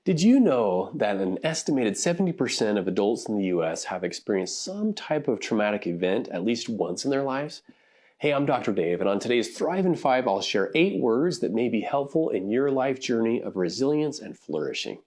Did you know that an estimated 70% of adults in the US have experienced some type of traumatic event at least once in their lives? Hey, I'm Dr. Dave, and on today's Thrive in 5, I'll share 8 words that may be helpful in your life journey of resilience and flourishing.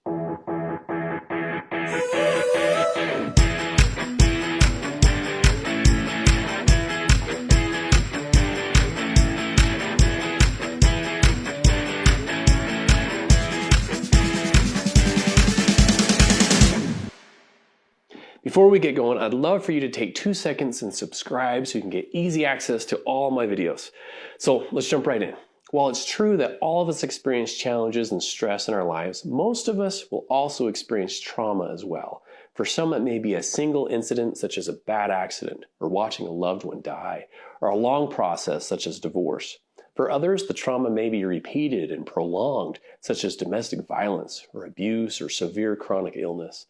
Before we get going, I'd love for you to take 2 seconds and subscribe so you can get easy access to all my videos. So let's jump right in. While it's true that all of us experience challenges and stress in our lives, most of us will also experience trauma as well. For some, it may be a single incident such as a bad accident or watching a loved one die, or a long process such as divorce. For others, the trauma may be repeated and prolonged, such as domestic violence or abuse or severe chronic illness.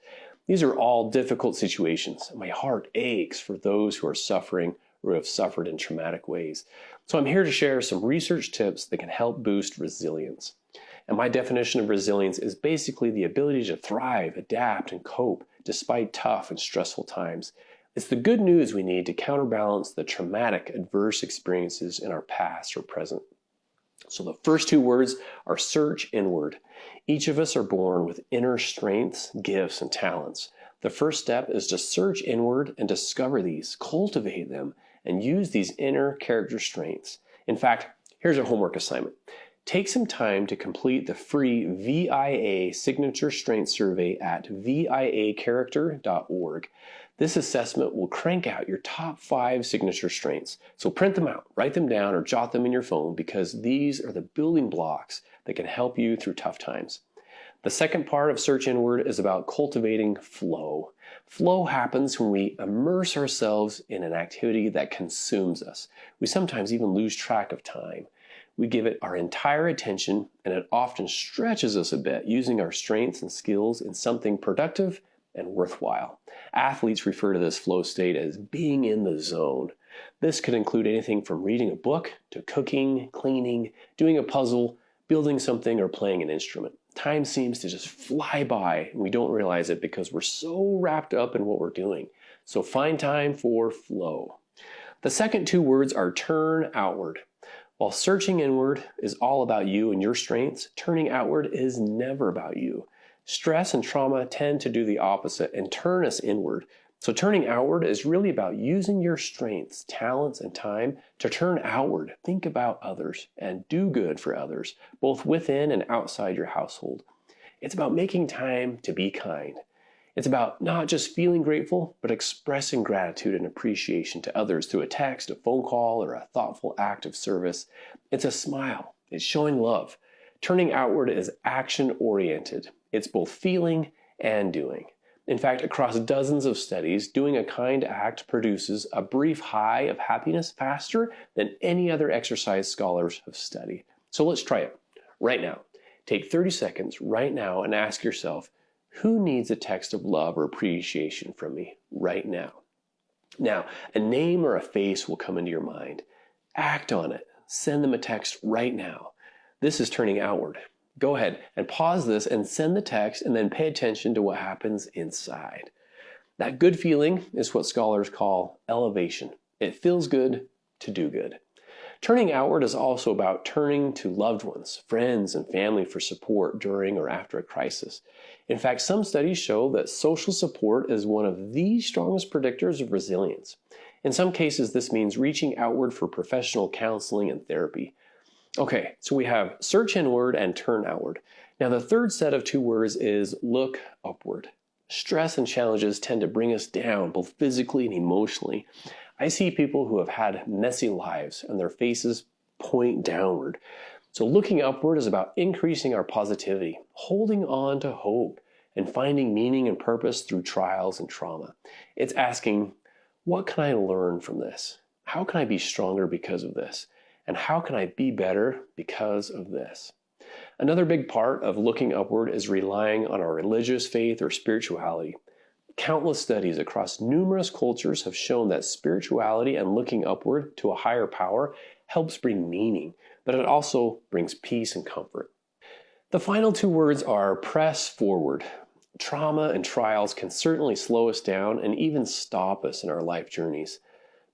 These are all difficult situations, and my heart aches for those who are suffering or have suffered in traumatic ways. So I'm here to share some research tips that can help boost resilience. And my definition of resilience is basically the ability to thrive, adapt, and cope despite tough and stressful times. It's the good news we need to counterbalance the traumatic, adverse experiences in our past or present. So the first 2 words are search inward. Each of us are born with inner strengths, gifts, and talents. The first step is to search inward and discover these, cultivate them, and use these inner character strengths. In fact, here's a homework assignment. Take some time to complete the free VIA Signature Strength Survey at viacharacter.org. This assessment will crank out your top 5 signature strengths. So print them out, write them down, or jot them in your phone because these are the building blocks that can help you through tough times. The second part of Search Inward is about cultivating flow. Flow happens when we immerse ourselves in an activity that consumes us. We sometimes even lose track of time. We give it our entire attention, and it often stretches us a bit, using our strengths and skills in something productive and worthwhile. Athletes refer to this flow state as being in the zone. This could include anything from reading a book to cooking, cleaning, doing a puzzle, building something, or playing an instrument. Time seems to just fly by, and we don't realize it because we're so wrapped up in what we're doing. So find time for flow. The second 2 words are turn outward. While searching inward is all about you and your strengths, turning outward is never about you. Stress and trauma tend to do the opposite and turn us inward. So turning outward is really about using your strengths, talents, and time to turn outward. Think about others and do good for others, both within and outside your household. It's about making time to be kind. It's about not just feeling grateful, but expressing gratitude and appreciation to others through a text, a phone call, or a thoughtful act of service. It's a smile. It's showing love. Turning outward is action-oriented. It's both feeling and doing. In fact, across dozens of studies, doing a kind act produces a brief high of happiness faster than any other exercise scholars have studied. So let's try it right now. Take 30 seconds right now and ask yourself, who needs a text of love or appreciation from me right now? Now, a name or a face will come into your mind. Act on it. Send them a text right now. This is turning outward. Go ahead and pause this and send the text and then pay attention to what happens inside. That good feeling is what scholars call elevation. It feels good to do good. Turning outward is also about turning to loved ones, friends, and family for support during or after a crisis. In fact, some studies show that social support is one of the strongest predictors of resilience. In some cases, this means reaching outward for professional counseling and therapy. Okay, so we have search inward and turn outward. Now the third set of 2 words is look upward. Stress and challenges tend to bring us down, both physically and emotionally. I see people who have had messy lives and their faces point downward. So looking upward is about increasing our positivity, holding on to hope, and finding meaning and purpose through trials and trauma. It's asking, what can I learn from this? How can I be stronger because of this? And how can I be better because of this? Another big part of looking upward is relying on our religious faith or spirituality. Countless studies across numerous cultures have shown that spirituality and looking upward to a higher power helps bring meaning, but it also brings peace and comfort. The final two words are press forward. Trauma and trials can certainly slow us down and even stop us in our life journeys.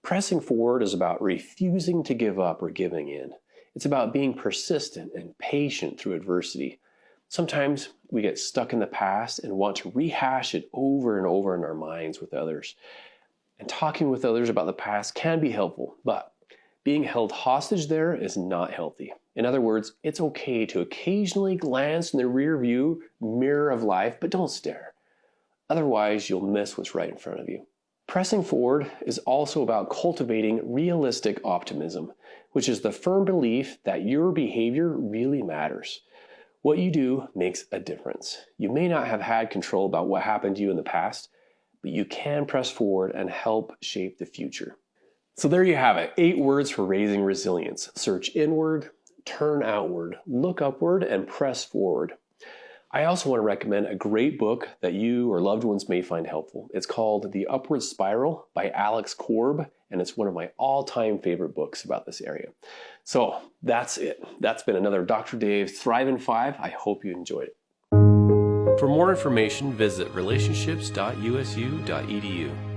Pressing forward is about refusing to give up or giving in. It's about being persistent and patient through adversity. Sometimes we get stuck in the past and want to rehash it over and over in our minds with others. And talking with others about the past can be helpful, but being held hostage there is not healthy. In other words, it's okay to occasionally glance in the rear view mirror of life, but don't stare. Otherwise, you'll miss what's right in front of you. Pressing forward is also about cultivating realistic optimism, which is the firm belief that your behavior really matters. What you do makes a difference. You may not have had control about what happened to you in the past, but you can press forward and help shape the future. So there you have it, 8 words for raising resilience. Search inward, turn outward, look upward, and press forward. I also want to recommend a great book that you or loved ones may find helpful. It's called The Upward Spiral by Alex Korb, and it's one of my all-time favorite books about this area. So that's it. That's been another Dr. Dave's Thrive in 5. I hope you enjoyed it. For more information, visit relationships.usu.edu.